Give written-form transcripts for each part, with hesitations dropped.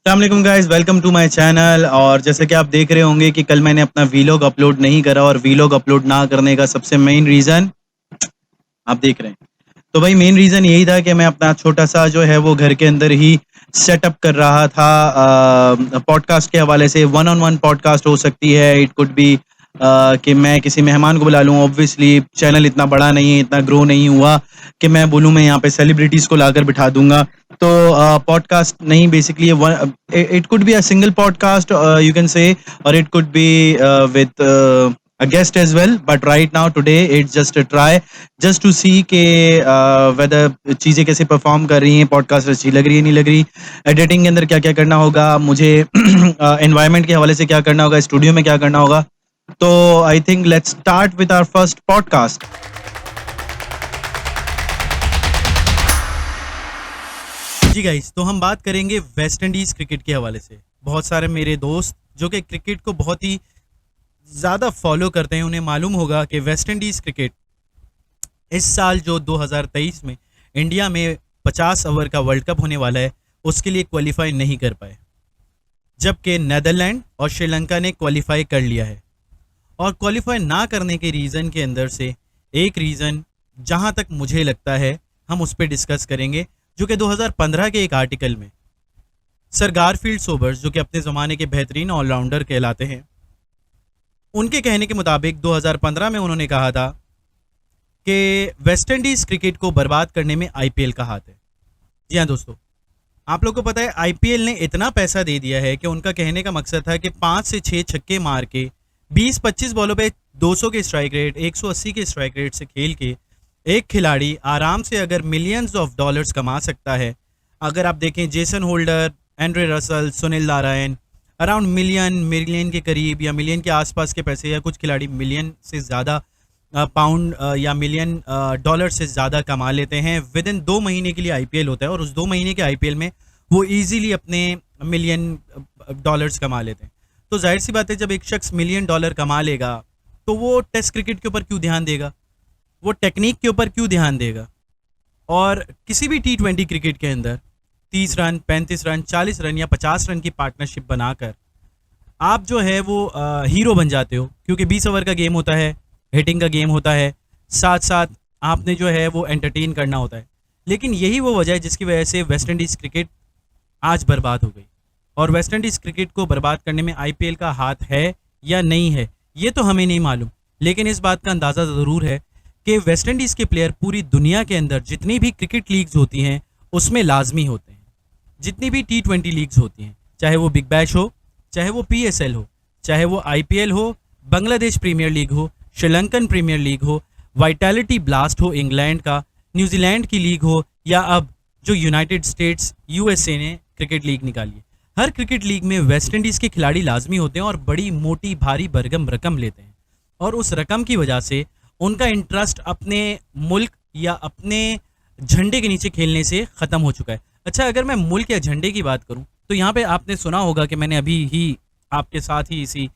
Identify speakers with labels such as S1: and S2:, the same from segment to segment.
S1: अस्सलाम guys, welcome to my channel. और जैसे कि आप देख रहे होंगे कि कल मैंने अपना वीलॉग अपलोड नहीं करा, और वीलॉग अपलोड ना करने का सबसे मेन रीज़न आप देख रहे हैं। तो भाई मेन रीज़न यही था कि मैं अपना छोटा सा जो है वो घर के अंदर ही सेटअप कर रहा था। पॉडकास्ट के हवाले से वन ऑन वन पॉडकास्ट हो सकती है, इट कुड बी कि मैं किसी मेहमान को बुला लूँ। ऑब्वियसली चैनल इतना बड़ा नहीं है, इतना ग्रो नहीं हुआ कि मैं बोलूँ मैं यहाँ पे सेलिब्रिटीज़ को लाकर बिठा दूंगा। तो पॉडकास्ट नहीं, basically it could be a single podcast you can say, or it could be with a guest as well, but right now today it's just a try, just to see के whether चीज़ें कैसे perform कर रही हैं, podcast अच्छी लग रही है नहीं लग रही, एडिटिंग के अंदर क्या क्या करना होगा मुझे, एनवायरनमेंट के हवाले से क्या करना होगा, स्टूडियो में क्या करना होगा। तो I think let's start with our first podcast. जी गाइस, तो हम बात करेंगे वेस्ट इंडीज़ क्रिकेट के हवाले से। बहुत सारे मेरे दोस्त जो कि क्रिकेट को बहुत ही ज़्यादा फॉलो करते हैं, उन्हें मालूम होगा कि वेस्ट इंडीज़ क्रिकेट इस साल जो 2023 में इंडिया में 50 ओवर का वर्ल्ड कप होने वाला है, उसके लिए क्वालिफाई नहीं कर पाए, जबकि नेदरलैंड और श्रीलंका ने क्वालिफाई कर लिया है। और क्वालिफाई ना करने के रीज़न के अंदर से एक रीज़न, जहाँ तक मुझे लगता है, हम उस पर डिस्कस करेंगे, जो कि 2015 के एक आर्टिकल में सर गारफील्ड सोबर्स, जो कि अपने ज़माने के बेहतरीन ऑलराउंडर कहलाते हैं, उनके कहने के मुताबिक 2015 में उन्होंने कहा था कि वेस्ट इंडीज़ क्रिकेट को बर्बाद करने में आईपीएल का हाथ है। जी हाँ दोस्तों, आप लोग को पता है आईपीएल ने इतना पैसा दे दिया है कि उनका कहने का मकसद था कि 5 से 6 छक्के मार के 20-25 बॉलों पे 200 के स्ट्राइक रेट, 180 के स्ट्राइक रेट से खेल के एक खिलाड़ी आराम से अगर मिलियंस ऑफ डॉलर्स कमा सकता है। अगर आप देखें Jason holder, Andre Russell, Sunil Narayan, around million के करीब या मिलियन के आसपास के पैसे, या कुछ खिलाड़ी मिलियन से ज़्यादा पाउंड या मिलियन डॉलर से ज़्यादा कमा लेते हैं। विद इन 2 महीने के लिए आईपीएल होता है, और उस 2 महीने के आईपीएल में वो ईजीली अपने मिलियन डॉलर्स कमा लेते हैं। तो जाहिर सी बात है, जब एक शख्स मिलियन डॉलर कमा लेगा तो वो टेस्ट क्रिकेट के ऊपर क्यों ध्यान देगा, वो टेक्निक के ऊपर क्यों ध्यान देगा। और किसी भी T20 क्रिकेट के अंदर 30 रन, 35 रन, 40 रन या 50 रन की पार्टनरशिप बनाकर आप जो है वो हीरो बन जाते हो, क्योंकि 20 ओवर का गेम होता है, हिटिंग का गेम होता है, साथ साथ आपने जो है वो एंटरटेन करना होता है। लेकिन यही वो वजह है जिसकी वजह से वेस्ट इंडीज़ क्रिकेट आज बर्बाद हो गई। और वेस्ट इंडीज़ क्रिकेट को बर्बाद करने में आईपीएल का हाथ है या नहीं है, ये तो हमें नहीं मालूम, लेकिन इस बात का अंदाज़ा ज़रूर है कि वेस्ट इंडीज़ के प्लेयर पूरी दुनिया के अंदर जितनी भी क्रिकेट लीग्स होती हैं उसमें लाजमी होते हैं। जितनी भी T20 लीग्स होती हैं, चाहे वो बिग बैश हो, चाहे वो PSL हो, चाहे वो IPL हो, बांग्लादेश प्रीमियर लीग हो, श्रीलंकन प्रीमियर लीग हो, वाइटैलिटी ब्लास्ट हो इंग्लैंड का, न्यूजीलैंड की लीग हो, या अब जो यूनाइटेड स्टेट्स USA ने क्रिकेट लीग निकाली है, हर क्रिकेट लीग में वेस्ट इंडीज़ के खिलाड़ी लाजमी होते हैं और बड़ी मोटी भारी भरगम रकम लेते हैं। और उस रकम की वजह से उनका इंटरेस्ट अपने मुल्क या अपने झंडे के नीचे खेलने से ख़त्म हो चुका है। अच्छा, अगर मैं मुल्क या झंडे की बात करूं तो यहाँ पे आपने सुना होगा कि मैंने अभी ही आपके साथ ही इसी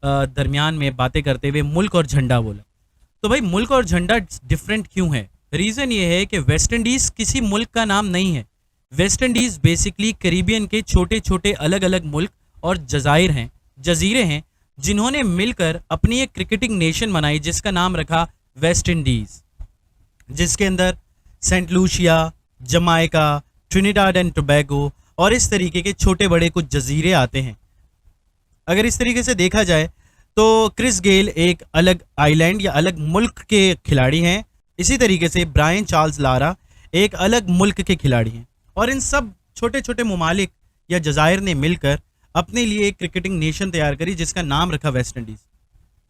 S1: दरमियान में बातें करते हुए मुल्क और झंडा बोला। तो भाई मुल्क और झंडा डिफरेंट क्यों है? रीज़न ये है कि वेस्ट इंडीज़ किसी मुल्क का नाम नहीं है। वेस्ट इंडीज़ बेसिकली कैरिबियन के छोटे छोटे अलग अलग मुल्क और जजीरे हैं जिन्होंने मिलकर अपनी एक क्रिकेटिंग नेशन बनाई, जिसका नाम रखा वेस्ट इंडीज़, जिसके अंदर Saint Lucia, Jamaica, Trinidad and Tobago और इस तरीके के छोटे बड़े कुछ जजीरे आते हैं। अगर इस तरीके से देखा जाए तो क्रिस गेल एक अलग आइलैंड या अलग मुल्क के खिलाड़ी हैं, इसी तरीके से ब्रायन चार्ल्स लारा एक अलग मुल्क के खिलाड़ी हैं, और इन सब छोटे छोटे ममालिक या जजायर ने मिलकर अपने लिए एक क्रिकेटिंग नेशन तैयार करी जिसका नाम रखा वेस्ट इंडीज़।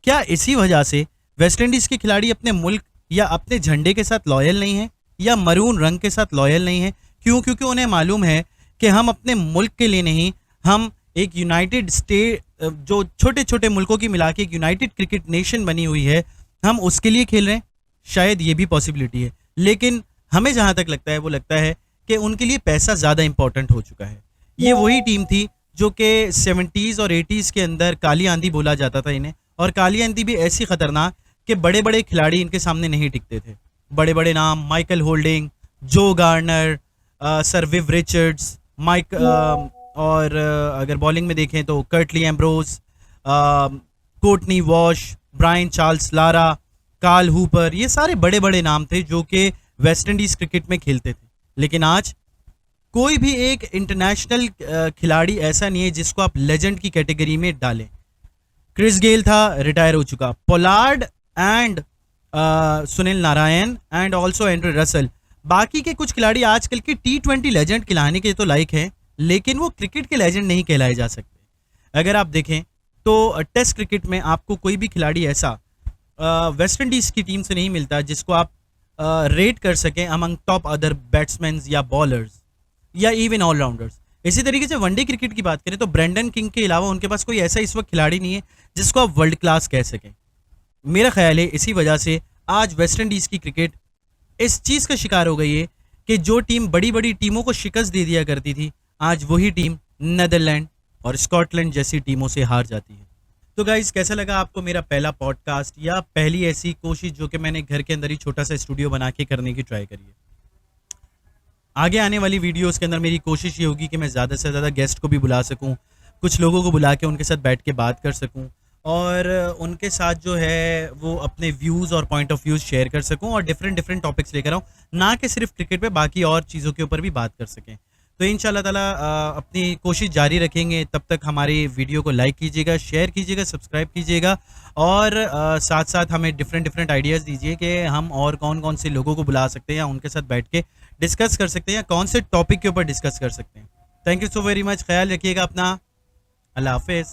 S1: क्या इसी वजह से वेस्ट इंडीज़ के खिलाड़ी अपने मुल्क या अपने झंडे के साथ लॉयल नहीं हैं, या मरून रंग के साथ लॉयल नहीं हैं? क्यों? क्योंकि उन्हें मालूम है कि हम अपने मुल्क के लिए नहीं, हम एक यूनाइटेड स्टेट, जो छोटे छोटे मुल्कों की मिला के एक यूनाइटेड क्रिकेट नेशन बनी हुई है, हम उसके लिए खेल रहे हैं। शायद ये भी पॉसिबिलिटी है, लेकिन हमें जहाँ तक लगता है वो लगता है कि उनके लिए पैसा ज़्यादा इंपॉर्टेंट हो चुका है। ये वही टीम थी जो कि 70s और 80s के अंदर काली आंधी बोला जाता था इन्हें, और काली आंधी भी ऐसी खतरनाक कि बड़े बड़े खिलाड़ी इनके सामने नहीं टिकते थे। बड़े बड़े नाम Michael Holding, Joel Garner, sir Viv Richards, और अगर बॉलिंग में देखें तो Curtly Ambrose, Courtney Walsh, Brian Charles Lara, Carl Hooper, ये सारे बड़े बड़े नाम थे जो कि वेस्ट इंडीज़ क्रिकेट में खेलते थे। लेकिन आज कोई भी एक इंटरनेशनल खिलाड़ी ऐसा नहीं है जिसको आप लेजेंड की कैटेगरी में डालें। क्रिस गेल था, रिटायर हो चुका। Pollard and Sunil Narayan and also Andre Russell, बाकी के कुछ खिलाड़ी आजकल के T20 लेजेंड कहलाने के तो लायक हैं, लेकिन वो क्रिकेट के लेजेंड नहीं कहलाए जा सकते। अगर आप देखें तो टेस्ट क्रिकेट में आपको कोई भी खिलाड़ी ऐसा वेस्ट इंडीज़ की टीम से नहीं मिलता जिसको आप रेट कर सकें अमंग टॉप अदर बैट्समैन या बॉलर्स या इवन ऑलराउंडर्स। इसी तरीके से वनडे क्रिकेट की बात करें तो ब्रेंडन किंग के अलावा उनके पास कोई ऐसा इस वक्त खिलाड़ी नहीं है जिसको आप वर्ल्ड क्लास कह सकें। मेरा ख्याल है इसी वजह से आज वेस्ट इंडीज़ की क्रिकेट इस चीज़ का शिकार हो गई है कि जो टीम बड़ी बड़ी टीमों को शिकस्त दे दिया करती थी, आज वही टीम नीदरलैंड और स्कॉटलैंड जैसी टीमों से हार जाती है। तो गाइज, कैसा लगा आपको मेरा पहला पॉडकास्ट या पहली ऐसी कोशिश जो कि मैंने घर के अंदर ही छोटा सा स्टूडियो बना के करने की ट्राई करी है। आगे आने वाली वीडियोस के अंदर मेरी कोशिश ये होगी कि मैं ज़्यादा से ज़्यादा गेस्ट को भी बुला सकूं, कुछ लोगों को बुला के उनके साथ बैठ के बात कर सकूं और उनके साथ जो है वो अपने व्यूज़ और पॉइंट ऑफ व्यूज़ शेयर कर सकूं और डिफरेंट डिफरेंट टॉपिक्स लेकर आऊँ, ना कि सिर्फ क्रिकेट पे, बाकी और चीज़ों के ऊपर भी बात कर सकें। तो इंशाल्लाह ताला अपनी कोशिश जारी रखेंगे। तब तक हमारी वीडियो को लाइक कीजिएगा, शेयर कीजिएगा, सब्सक्राइब कीजिएगा और साथ साथ हमें डिफरेंट डिफरेंट आइडियाज़ दीजिए कि हम और कौन कौन से लोगों को बुला सकते हैं या उनके साथ बैठ के डिस्कस कर सकते हैं या कौन से टॉपिक के ऊपर डिस्कस कर सकते हैं। Thank you so very much. ख्याल रखिएगा अपना। अल्लाह हाफिज़।